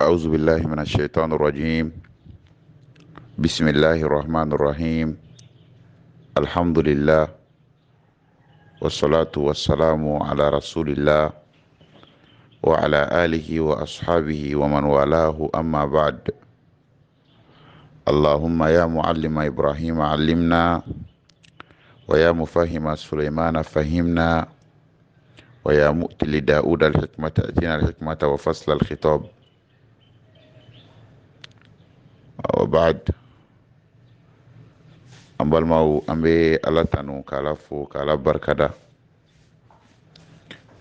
أعوذ بالله من الشيطان الرجيم. بسم الله الرحمن الرحيم. الحمد لله والصلاة والسلام على رسول الله وعلى آله وأصحابه ومن والاه، أما بعد. اللهم يا معلم إبراهيم علمنا، ويا مفهم سليمان فهمنا، ويا مؤتي لداود الحكمة أتنا الحكمة وفصل الخطاب. وبعد، ambal mau ambe ala tanu kala fo kala barkada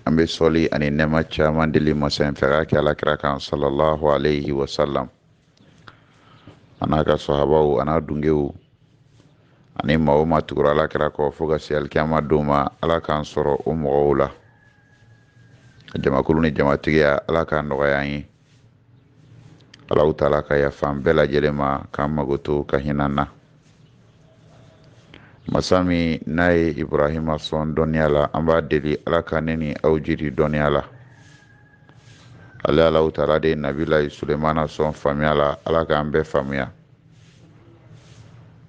ambe soli ani nema caman dili masen fera ke ala kira kan sallallahu alaihi wasallam, ana ka sahabaw ana dungew ani mawo ma tugura ala kira ko fo ga si alkiyama duma ala kan soro o mogow la. Jamakulu ni jamatigiya ala kan nɔgɔya ye, alahu taala ka yafan bɛɛ lajɛlen ma k'an magoto ka hinana. Masami n'a ye Ibrahima sɔn dɔnniya la, an b'a deli ala ka ne ni aw jiri dɔnniya la. Ale alahu taala de Nabilahi Sulemana sɔn faamuya la, ala k'an bɛɛ faamuya.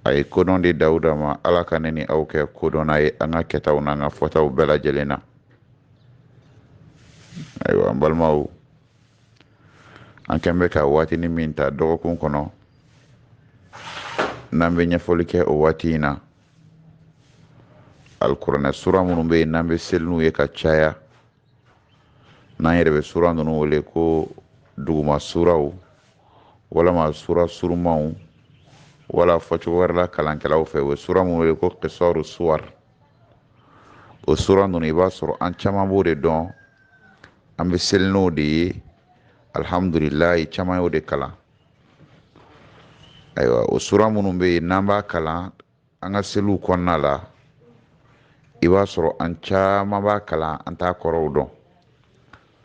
A ye kodɔn di Dawuda ma, ala ka ne ni aw kɛ kodɔnna ye an ka kɛtaw n'an ka fɔtaw bɛɛ lajɛlen na. Ayiwa an balimaw, an kɛn bɛ ka waatini min ta dɔgɔkun kɔnɔ, n'an bɛ ɲɛfɔli kɛ o waati in na, alikuranɛ sura minnu bɛ yen n'an bɛ seli n'u ye ka caya, n'an yɛrɛ bɛ sura ninnu wele ko duguma suraw walama sura surumanw, wala fɔcogo wɛrɛ la kalankɛlaw fɛ, o sura minnu wele ko kisɔru suwar. O sura ninnu i b'a sɔrɔ an caman b'o de dɔn, an bɛ seli n'o de ye, alhamdulilayi caman y'o de kalan. Ayiwa, o sura minnu bɛ yen n'an b'a kalan an ka seliw kɔnɔna la, i b'a sɔrɔ an caman b'a kalan an t'a kɔrɔw dɔn.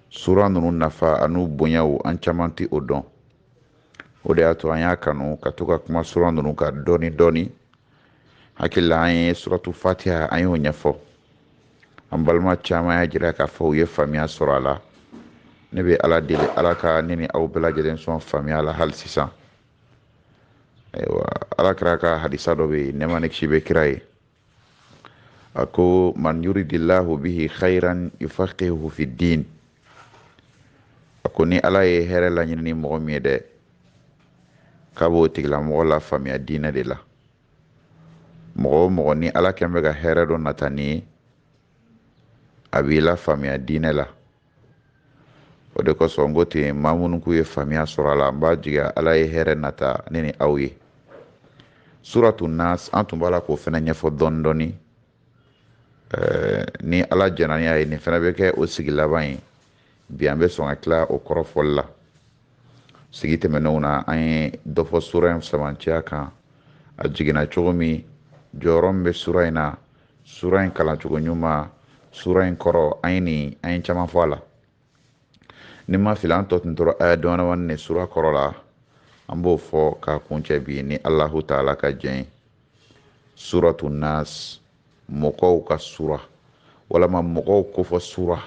Sura ninnu nafa an'u bonyaw an caman tɛ o dɔn. O de y'a to an y'a kanu ka to ka kuma sura ninnu kan dɔɔni dɔɔni. Hakili la an ye suratu fatiha an y'o ɲɛfɔ. An balima caman y'a jira k'a fɔ u ye faamuya sɔrɔ a la. Ne bɛ ala deli ala ka ne ni aw bɛɛ lajɛlen sɔn faamuya la hali sisan. Ayiwa, ala kira ka hadisa dɔ bɛ yen, nɛɛma ni kisi bɛ kira ye. A ko man yuridillahu bihi khairan yufaqihuhu fi din. A ko ni ala ye hɛrɛ laɲini ni mɔgɔ min ye dɛ, k'a b'o tigilamɔgɔ la faamuya diinɛ de la. Mɔgɔ o mɔgɔ ni ala kɛn bɛ ka hɛrɛ dɔ nata ni ye, a b'i la faamuya diinɛ la. O de kosɔn n ko ten, maa minnu k'u ye faamuya sɔrɔ a la, n b'a jigiya ala ye hɛrɛ nata ne ni aw ye. Suratu nas an tun b'a la k'o fana ɲɛfɔ dɔɔni dɔɔni. Ni ala jɛna ni a ye, nin fana bɛ kɛ o sigi laban ye. Bi an bɛ sɔn ka tila o kɔrɔfɔli la. Sigi tɛmɛnenw na an ye dɔ fɔ sura in samanciya kan, a jiginna cogo min, jɔyɔrɔ min bɛ sura in na, sura in kalancogo ɲuman, sura in kɔrɔ, an ye caman fɔ a la. Ni ma fili an tɔ tun tora aya damadamani ne sura kɔrɔ la, an b'o fɔ k'a kuncɛ bi ni alahu taala ka jɛn ye. Suratu nas, mɔgɔw ka sura walama mɔgɔw kofɔ sura,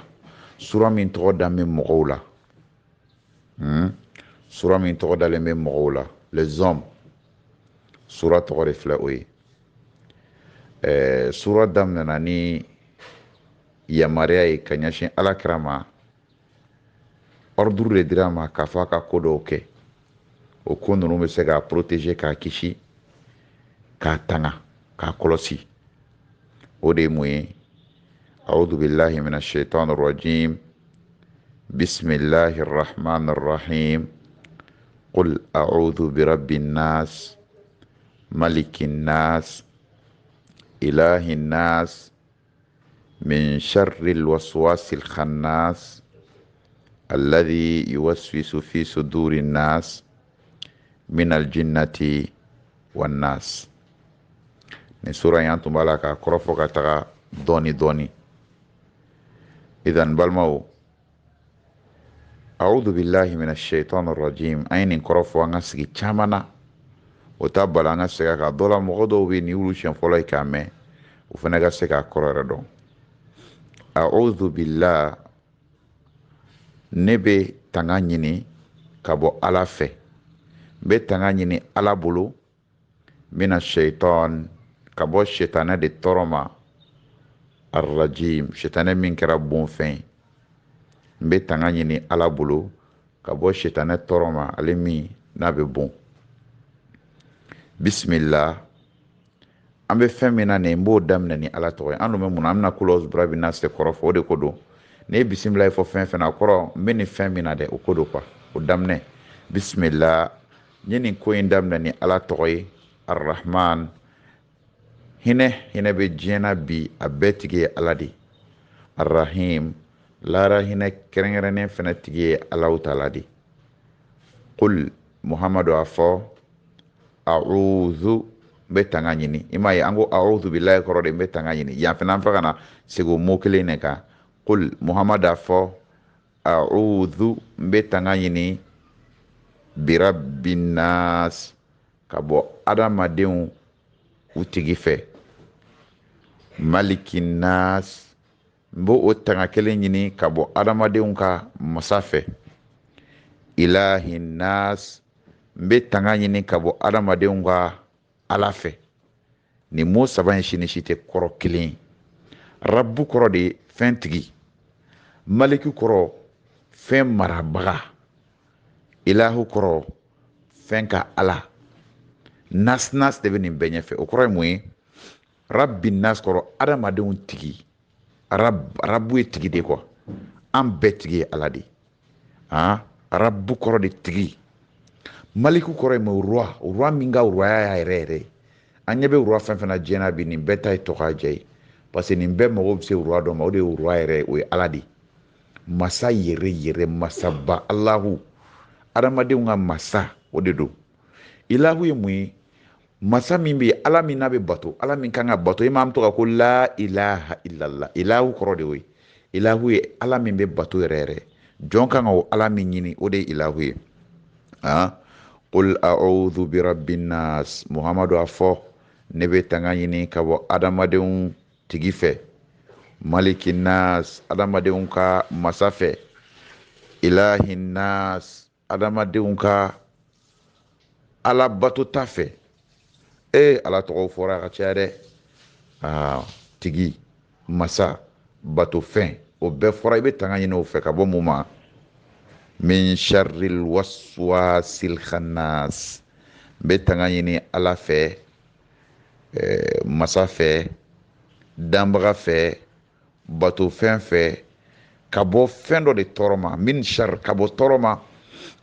sura min tɔgɔ dalen bɛ mɔgɔw la. Sura min tɔgɔ dalen bɛ mɔgɔw la, les hommes. Sura tɔgɔ de filɛ o ye. Sura daminɛna ni yamaruya ye ka ɲɛsin alakira ma. Ordre de dira ma k'a fɔ a ka ko dɔw kɛ. O ko ninnu bɛ se k'a protéger, k'a kisi, k'a tanga, k'a kɔlɔsi. O de ye mun ye? A'udhu billahi minash shaitanir rajim. Bismillahir rahmanir rahim. Qul a'udhu birabbin nas, malikin nas, ilahin nas, min sharril waswasil khannas, alladhi yuwaswisu fi sudurin nas, min aljinnati wan nas. Ni sura yan tun b'a la ka kɔrɔfɔ ka taga dɔɔni dɔɔni. Idan balimaw, a'udhu billahi minash shaitanir rajim, an ye nin kɔrɔfɔ an ka sigi caman na. O t'a bala an ka segin a kan. Dɔ la mɔgɔ dɔw bɛ yen ni y'olu siɲɛ fɔlɔ ye k'a mɛn, o fana ka se k'a kɔrɔ yɛrɛ dɔn. A'udhu billahi, ne bɛ tanga ɲini ka bɔ ala fɛ n bɛ tanga ɲini ala bolo mina shaitan ka bɔ shetanɛ de tɔrɔ ma arrajim shetanɛ min kɛra bonfɛn n bɛ tanga ɲini ala bolo ka bɔ shetanɛ tɔrɔ ma ale min n'a bɛ bon bismillah an bɛ fɛn min na nin n b'o daminɛ ni ala tɔgɔ ye an dun bɛ mun na an bɛna kulɔs bura bi na se kɔrɔ fɔ o de ko don ne ye bisimila fɔ fɛn fɛn na a kɔrɔ n bɛ nin fɛn min na dɛ o ko don quoi o daminɛ bismillah n ye nin ko in daminɛ ni ala tɔgɔ ye arrahman hinɛ bɛ diɲɛ na bi a bɛɛ tigi ye ala de arrahim lara hinɛ kɛrɛnkɛrɛnnen fɛnɛ tigi ye alahu taala de qul muhamadu a fɔ a'udhu n bɛ tanga ɲini i m'a ye an ko a'udhu billahi kɔrɔ de n bɛ tanga ɲini yan fɛnɛ an fɛ ka na segin o mot kelen de kan qul muhamadu a fɔ a'udhu n bɛ tanga ɲini birabbin nas ka bɔ adamadenw u tigi fɛ malikin nas n b'o o tanga kelen ɲini ka bɔ adamadenw ka masa fɛ ilahin nas n bɛ tanga ɲini ka bɔ adamadenw ka ala fɛ nin mo saba in si ni si tɛ kɔrɔ kelen ye rabu kɔrɔ de ye fɛn tigi maliki kɔrɔ fɛn marabaga ilahu kɔrɔ fɛn ka ala nas de bɛ nin bɛɛ ɲɛfɛ o kɔrɔ ye mun ye rabbi nas kɔrɔ adamadenw tigi rabu ye tigi de quoi an bɛɛ tigi ye ala de rabu kɔrɔ de tigi maliku kɔrɔ ye mun roi min ka roya y'a yɛrɛ an ɲɛ bɛ roi fɛn fɛn na diɲɛ na bi nin bɛɛ ta ye tɔgɔja ye parce que nin bɛɛ mago bɛ se roi dɔ ma o de ye roi yɛrɛ o ye ala de masa yɛrɛ masaba alahu adamadenw ka masa o de don ilahu ye mun ye masa min bɛ yen ala min n'a bɛ bato ala min kan ka bato i ma to ka ko la ilaha illallah ilahu kɔrɔ de o ye ilahu ye ala min bɛ bato yɛrɛ jɔn kan ka o ala min ɲini o de ye ilahu ye qul a'udhu bi rabbin nas muhamadu a fɔ ne bɛ tanga ɲini ka bɔ adamadenw tigi fɛ malikin nas adamadenw ka masa fɛ ilahin nas adamadenw ka ala batota fɛ ala tɔgɔw fɔra a ka caya dɛ tigi masa batofɛn o bɛɛ fɔra i bɛ tanga ɲini o fɛ ka bɔ mun ma min sharril waswasil khannas n bɛ tanga ɲini ala fɛ masa fɛ danbaga fɛ batofɛn fɛ ka bɔ fɛn dɔ de tɔɔrɔ ma min shar ka bɔ tɔɔrɔ ma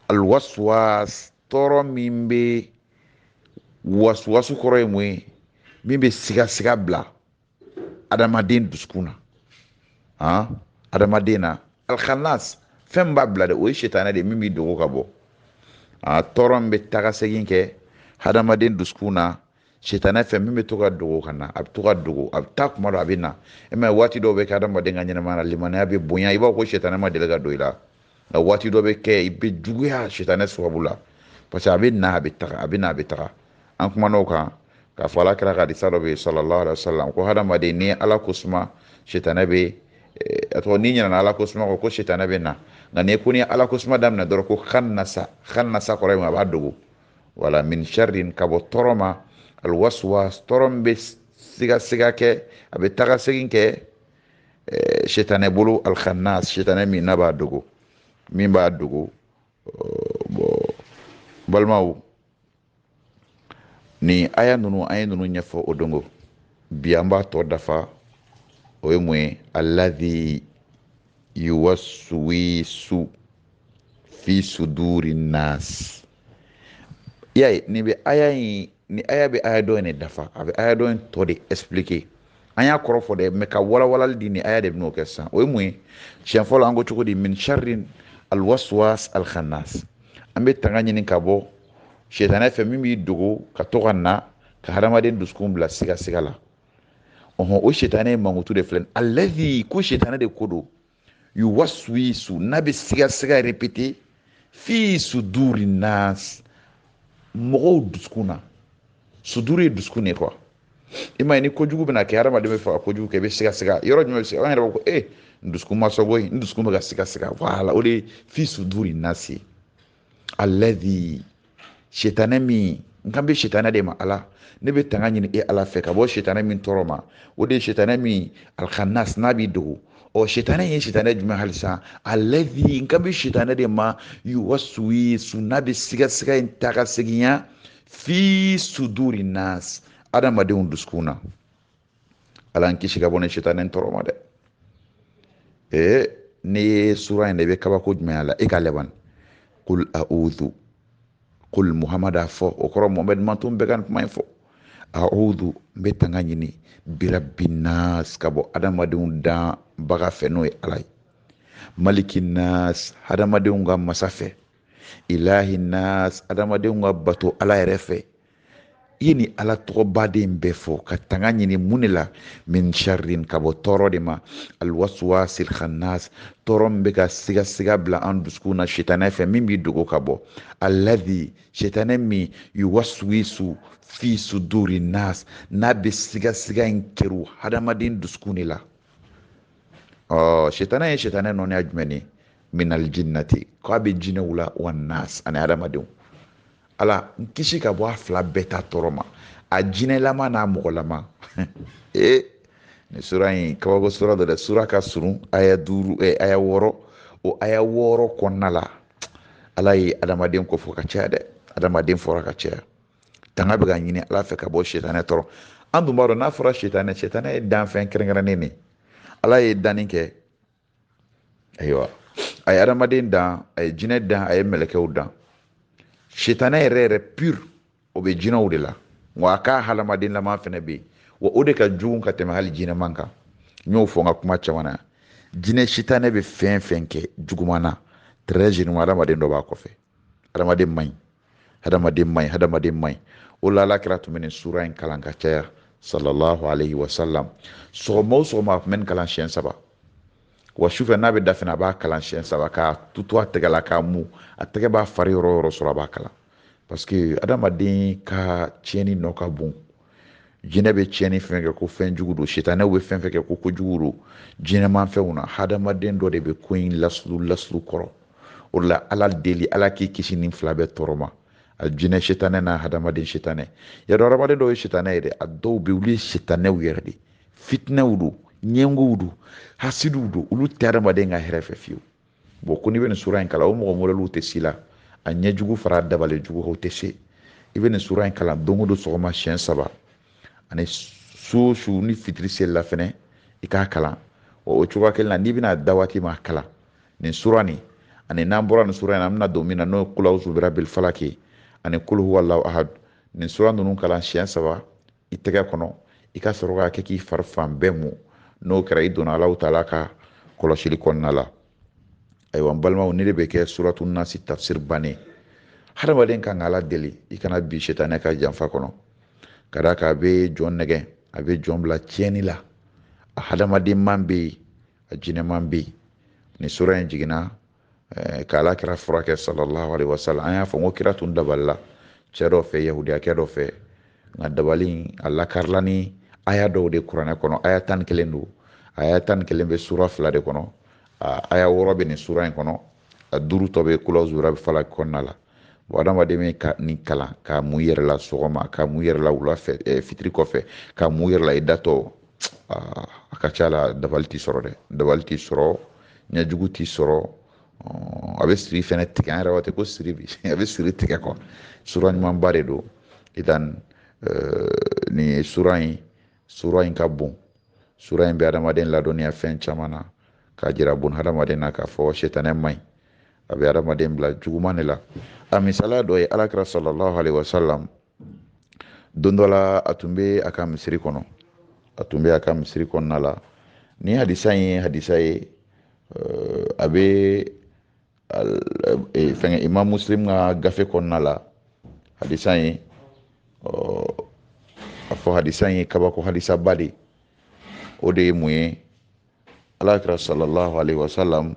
alwaswas tɔɔrɔ min bɛ wasuwasu kɔrɔ ye mun ye min bɛ siga bila adamaden dusukun na adamaden na alkhanas fɛn b'a bila dɛ o ye shetanɛ de min b'i dogo ka bɔ tɔɔrɔ min bɛ taga segin kɛ adamaden dusukun na shetanɛ fɛn min bɛ to ka dogo ka na a bɛ to ka dogo a bɛ taa kuma dɔ a bɛ na waati dɔw bɛ kɛ adamaden ka ɲɛnamaya la limaniya bɛ bonya i b'a fɔ ko shetanɛ ma deli ka don i la nka waati dɔ bɛ kɛ i bɛ juguya shetanɛ sababu la parce que a bɛ na a bɛ taga a bɛ na a bɛ taga an kumana o kan k'a fɔ ala kɛra ka hadisa dɔ bɛ yen sallallahu alaihi wa sallam ko hadamaden ni ala ko suma shetanɛ bɛ n'i ɲinɛna ala ko suma ko shetanɛ bɛ na nka n'i ko ni ala ko suma daminɛ dɔrɔn ko khanasa kɔrɔ ye mun a b'a dogo wala min sharrin ka bɔ tɔɔrɔ ma alwaswas tɔɔrɔ min bɛ siga kɛ a bɛ taga segin kɛ shetanɛ bolo alkhannas shetanɛ min n'a b'a dogo min b'a dogo balimaw ni aya ninnu an ye ninnu ɲɛfɔ o dongo bi an b'a tɔ dafa o ye mun ye alladhi yuwaswisu fi suduri nas i y'a ye nin bɛ aya in ni aya bɛ aya dɔ in de dafa a bɛ aya dɔ in tɔ de expliquer an y'a kɔrɔ fɔ dɛ mɛ ka walawalali di ni aya de bɛn'o kɛ sisan o ye mun ye siɲɛ fɔlɔ an ko cogo di min sharrin alwaswas alkhannas an bɛ tanga ɲini ka bɔ shetanɛ fɛ min b'i dogo ka to ka na ka hadamaden dusukun bila siga la o shetanɛ ye mankutu de filɛ alladhi ko shetanɛ de ko don yuwaswisu n'a bɛ siga répété fi suduri nas mɔgɔw dusukun na suduru ye dusukun de quoi i ma ye ni kojugu bɛna kɛ hadamaden bɛ fɛ ka kojugu kɛ i bɛ siga yɔrɔ jumɛn bɛ siga an yɛrɛ b'a fɔ ko n dusukun ma sɔgɔ n dusukun bɛ ka siga voilà o de ye fi suduri nas ye alladhi shetane min nkan bɛ shetane de ma ala ne bɛ tanga ɲini e ala fɛ ka bɔ shetane min tɔɔrɔ ma o de ye shetane min alkhannas n'a b'i dogo shetane ye shetane jumɛn halisa alladhi nkan bɛ shetane de ma yuwaswisu n'a bɛ sigasiga in ta ka seginya fi suduri nas adamadenw dusukun na ala n kisi ka bɔ ni shetane tɔɔrɔ ma dɛ ne ye sura in de bɛ kabako jumɛn a la e ka laban kul a'udhu kul muhammad a fɔ o kɔrɔ muhammad man tun bɛ ka kuma in fɔ a'udhu n bɛ tanga ɲini birabbinas ka bɔ adamadenw dan baga fɛ n'o ye ala ye malikinas adamadenw ka masa fɛ ilahinas adamadenw ka bato ala yɛrɛ fɛ i ni ala tɔgɔbaden bɛɛ fɔ ka tanga ɲini mun de la min sharrin ka bɔ tɔɔrɔ de ma alwaswasil khannas tɔɔrɔ min bɛ ka sigasiga bila an dusukun na shetane fɛ min b'i dogo ka bɔ alladhi shetane min yuwaswisu fi suduri nas n'a bɛ sigasiga in kɛru hadamaden dusukun de la shetane ye shetane nɔniya jumɛn ye min aljinnati k'a bɛ jinɛw la wa nas ani hadamadenw ala n kisi ka bɔ a fila bɛɛ ta tɔɔrɔ ma a jinɛlama n'a mɔgɔlama ni sura in kabako sura dɔ dɛ sura ka surun aya 6 o aya 6 kɔnɔna la ala ye adamaden ko fɔ ka caya dɛ adamaden fɔra ka caya tanga bɛ ka ɲini ala fɛ ka bɔ shetane tɔɔrɔ an dun b'a dɔn n'a fɔra shetane ye danfɛn kɛrɛnkɛrɛnnen de ala ye danni kɛ ayiwa a ye adamaden dan a ye jinɛ dan a ye mɛlɛkɛw dan shetane yɛrɛ pure o bɛ jinɛw de la wa a ka hadamaden lama fɛnɛ bɛ yen wa o de ka jugu ka tɛmɛ hali jinɛman kan n y'o fɔ n ka kuma caman na jinɛ shetane bɛ fɛn fɛn kɛ juguman na très généralement hadamaden dɔ b'a kɔfɛ hadamaden man ɲi o la ala kɛra tun bɛ nin sura in kalan ka caya sallallahu alaihi wasallam sɔgɔma o sɔgɔma a tun bɛ nin kalan siɲɛ 3 wa sufɛ n'a bɛ da fɛnɛ a b'a kalan siɲɛ 3 k'a tutu a tɛgɛ la k'a mu a tɛgɛ b'a fari yɔrɔ o yɔrɔ sɔrɔ a b'a kalan parce que adamaden ka tiɲɛni nɔ ka bon jinɛ bɛ tiɲɛni fɛn kɛ ko fɛn jugu don shetane bɛ fɛn fɛn kɛ ko kojugu don jinɛman fɛnw na hadamaden dɔ de bɛ ko in lasulu kɔrɔ o la ala deli ala k'i kisi nin fila bɛɛ tɔɔrɔ ma a jinɛ shetane n'a hadamaden shetane yadɔ hadamaden dɔw ye shetane ye dɛ a dɔw bɛ olu ye setanew yɛrɛ de fitinɛw don ɲɛngow don hasidiw don olu tɛ hadamaden ka hɛrɛ fɛ fiyewu bon ko n'i bɛ nin sura in kalan o mɔgɔ modèles tɛ si la a ɲɛjugu fara dabalijugu o tɛ se i bɛ nin sura in kalan don o don sɔgɔma siɲɛ 3 ani su ni fitiri selila fɛnɛ i k'a kalan o cogoya kelen na n'i bɛna da waati ma kalan nin sura nin ani n'an bɔra nin sura in na an bɛna don min na n'o ye kul a'udhu birabbil falaki ani kul huwallahu ahad nin sura ninnu kalan siɲɛ 3 i tɛgɛ kɔnɔ i ka sɔrɔ k'a kɛ k'i fari fan bɛɛ mu n'o kɛra i donna Alahu Taala ka kɔlɔsili kɔnɔna la ayiwa n balimaw ni de bɛ kɛ suratu nasi tafsir bannen hadamaden kan ka ala deli i kana bi shetane ka janfa kɔnɔ ka d'a kan a bɛ jɔn nɛgɛ a bɛ jɔn bila tiɲɛni la a hadamaden man bɛ yen a jinɛman bɛ yen ni sura in jiginna ka ala kira furakɛ sallallahu alaihi wasallam an y'a fɔ n ko kira tun dabalila cɛ dɔ fɛ yahudiyakɛ dɔ fɛ nka dabali in a lakarila ni aya dɔw de kuranɛ kɔnɔ aya 11 don aya 11 bɛ sura 2 de kɔnɔ aya 6 bɛ nin sura in kɔnɔ a 5 tɔ bɛ kul a'udhu birabbil falaq kɔnɔna la bon adamaden bɛ ka nin kalan k'a mun yɛrɛ la sɔgɔma k'a mun yɛrɛ la wula fɛ fitiri kɔfɛ k'a mun yɛrɛ la i datɔ a ka ca la dabali t'i sɔrɔ dɛ dabali t'i sɔrɔ ɲɛjugu t'i sɔrɔ a bɛ siri fɛnɛ tigɛ an yɛrɛ waati ko siri bi a bɛ siri tigɛ kɔ sura ɲumanba de don idan nin sura in ka bon sura in bɛ adamaden ladɔnniya fɛn caman na k'a jira bun hadamaden na k'a fɔ shetane man ɲi a bɛ adamaden bila juguman de la a misaliya dɔ ye alakira sallallahu alaihi wasallam don dɔ la a tun bɛ a ka misiri kɔnɔna la ni hadisa in ye hadisa ye a bɛ fɛngɛ imam muslim ka gafe kɔnɔna la hadisa in a fɔ hadisa in ye kabako hadisa ba de o de ye mun ye alakira sallallahu alaihi wasallam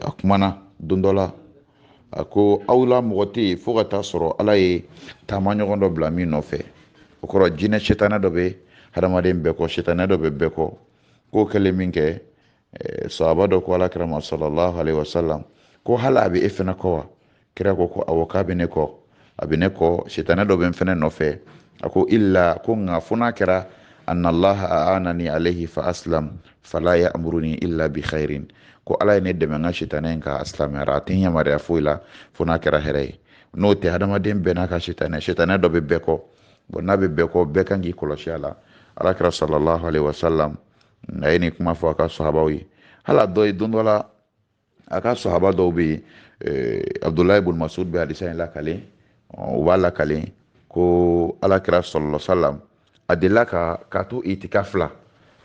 a kumana don dɔ la a ko aw la mɔgɔ tɛ yen fo ka taa sɔrɔ ala ye taama ɲɔgɔn dɔ bila min nɔfɛ o kɔrɔ jinɛ shetane dɔ bɛ hadamaden bɛɛ kɔ shetane dɔ bɛ bɛɛ kɔ k'o kɛlen min kɛ sahaba dɔ ko alakira ma sallallahu alaihi wasallam ko hali a bɛ e fana kɔ wa kira ko awo k'a bɛ ne kɔ a bɛ ne kɔ sitanɛ dɔ bɛ n fɛnɛ nɔfɛ a ko illa ko nka fo n'a kɛra anna allaha a'anani alayhi fa aslam fala ya'muruni illa bi khairin ko ala ye ne dɛmɛ n ka sitanɛ in ka silamɛyara a tɛ n yamaruya foyi la fo n'a kɛra hɛrɛ ye n'o tɛ hadamaden bɛɛ n'a ka sitanɛ dɔ bɛ bɛɛ kɔ bon n'a bɛ bɛɛ kɔ bɛɛ kan k'i kɔlɔsi a la alakira sallallahu alaihi wasallam a ye nin kuma fɔ a ka sahabaw ye hali a dɔ ye don dɔ la a ka sahaba dɔw bɛ yen abdulayi ibn masud bɛ hadisa in lakalen u b'a lakalen ko alakira sallallahu alaihi wasallam a delila ka to itikaf la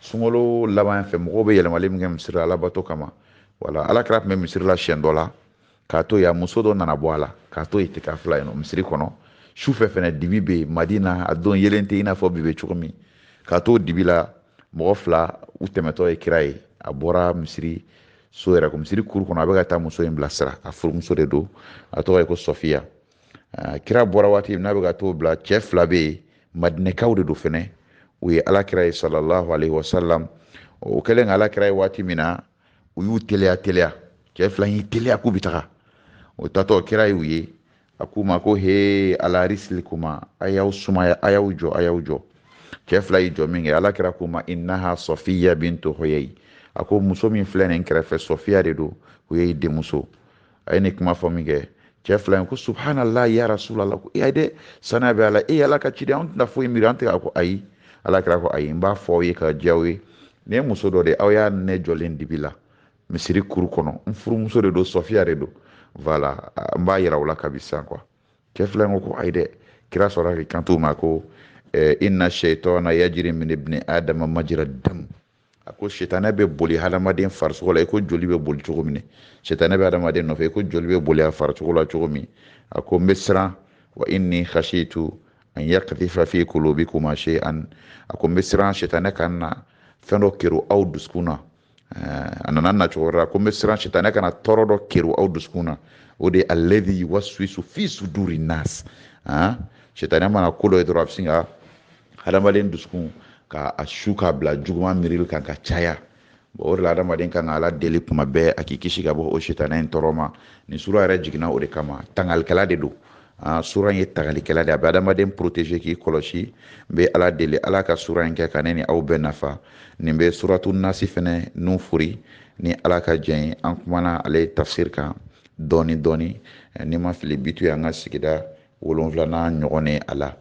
sunkalo laban fɛ mɔgɔw bɛ yɛlɛmali min kɛ misiri la alabato kama wala alakira tun bɛ misiri la siɲɛ dɔ la k'a to yan muso dɔ nana bɔ a la k'a to itikaf la yen nɔ misiri kɔnɔ sufɛ fɛnɛ dibi bɛ yen madina a don yelen tɛ i n'a fɔ bi bɛ cogo min k'a to dibi la mɔgɔ fila u tɛmɛtɔ ye kira ye a bɔra misiri so yɛrɛ ko misiri kuru kɔnɔ a bɛ ka taa muso in bilasira a furumuso de don a tɔgɔ ye ko sɔfiya kira bɔra waati min n'a bɛ ka t'o bila cɛ fila bɛ yen madinɛkaw de don fɛnɛ u ye alakira ye sallallahu alaihi wasallam o kɛlen ka alakira ye waati min na u y'u teliya cɛ fila y'i teliya k'u bɛ taga o tatɔ kira y'u ye a k'u ma ko he ala rislikuma a y'aw sumaya a y'aw jɔ cɛ fila y'i jɔ min kɛ alakira k'u ma innaha sɔfiya bintu huyay a ko muso min filɛ nin kɛrɛfɛ sɔfiya de don o ye denmuso a ye nin kuma fɔ min kɛ cɛ fila in ko subhanallah ya rasulallah ko ayi dɛ saniya bɛ ala ala ka ciden an tɛna foyi miiri an tɛ a ko ayi alakira ko ayi n b'a fɔ aw ye ka diya aw ye nin ye muso dɔ de aw y'a nɛ jɔlen dibi la misiri kuru kɔnɔ n furumuso de don sɔfiya de don voilà n b'a yira aw la kabisa quoi cɛ fila in ko ayi dɛ kira sɔrɔ k'i kanto ma ko inna shaytana yajri min ibni adama majra dam a ko sitanɛ bɛ boli hadamaden farisogo la i ko joli bɛ boli cogo min sitanɛ bɛ hadamaden nɔfɛ i ko joli bɛ boli a farisogo la cogo min a ko n bɛ siran wa inni khashitu an yaqdhifa fi qulubikuma shay'an a ko n bɛ siran sitanɛ ka na fɛn dɔ kɛru aw dusukun na a nana nacogo wɛrɛ la ko n bɛ siran sitanɛ ka na tɔɔrɔ dɔ kɛru aw dusukun na o de ye alladhi yuwaswisu fi suduri nas sitanɛ mana ko dɔ ye dɔrɔn a bɛ sin ka hadamaden dusukun ka a su k'a bila juguman miirili kan ka caya o de la adamaden kan ka ala deli kuma bɛɛ a k'i kisi ka bɔ o sitanɛ in tɔɔrɔ ma nin sura yɛrɛ jiginna o de kama tangalikɛla de don sura in ye tangalikɛla de a bɛ adamaden protéger k'i kɔlɔsi n bɛ ala deli ala ka sura in kɛ ka ne ni aw bɛɛ nafa nin bɛ suratu nasi fɛnɛ nun fori ni ala ka jɛn ye an kumana ale tafsir kan dɔɔni ni ma fili bi to ye an ka sigida 7nan ɲɔgɔn ye a la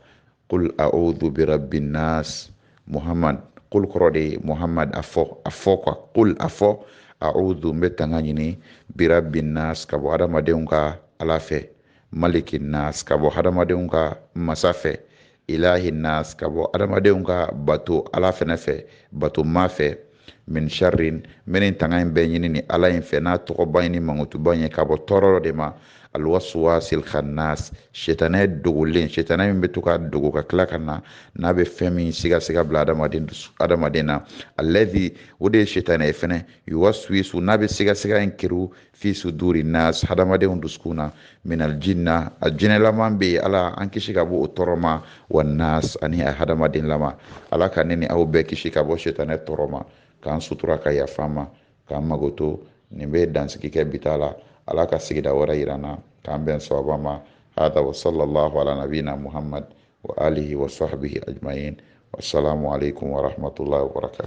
qul a'udhu bi rabbin nas muhammad qul kɔrɔ de ye muhammad a fɔ quoi qul a fɔ a'udhu n bɛ tanga ɲini bi rabbin nas ka bɔ hadamadenw ka ala fɛ malikin nas ka bɔ hadamadenw ka masa fɛ ilahin nas ka bɔ hadamadenw ka bato ala fɛnɛ fɛ bato ma fɛ min sharrin n bɛ nin tanga in bɛɛ ɲini ni ala in fɛ n'a tɔgɔba in ni mankutuba in ye ka bɔ tɔɔrɔ de ma alwaswasil khannas sitanɛ dogolen sitanɛ min bɛ to ka dogo ka tila ka na n'a bɛ fɛn min siga bila adamaden na alladhi o de ye sitanɛ ye fɛnɛ yuwaswisu n'a bɛ siga in kɛru fi suduri nas hadamadenw dusukun na minal jinna a jinɛlaman bɛ yen ala an kisi ka bɔ o tɔɔrɔ ma wa nas ani a hadamaden lama ala ka ne ni aw bɛɛ kisi ka bɔ sitanɛ tɔɔrɔ ma k'an sutura ka yafa ma k'an mago to nin bɛ dansigi kɛ bita la ala ka sigida wɛrɛ yira na k'an bɛn sababa ma hada wa sallallahu ala nabina muhammad wa alihi wa sahbihi ajma'in wassalamu alaikum wa rahmatullahi wa barakatuh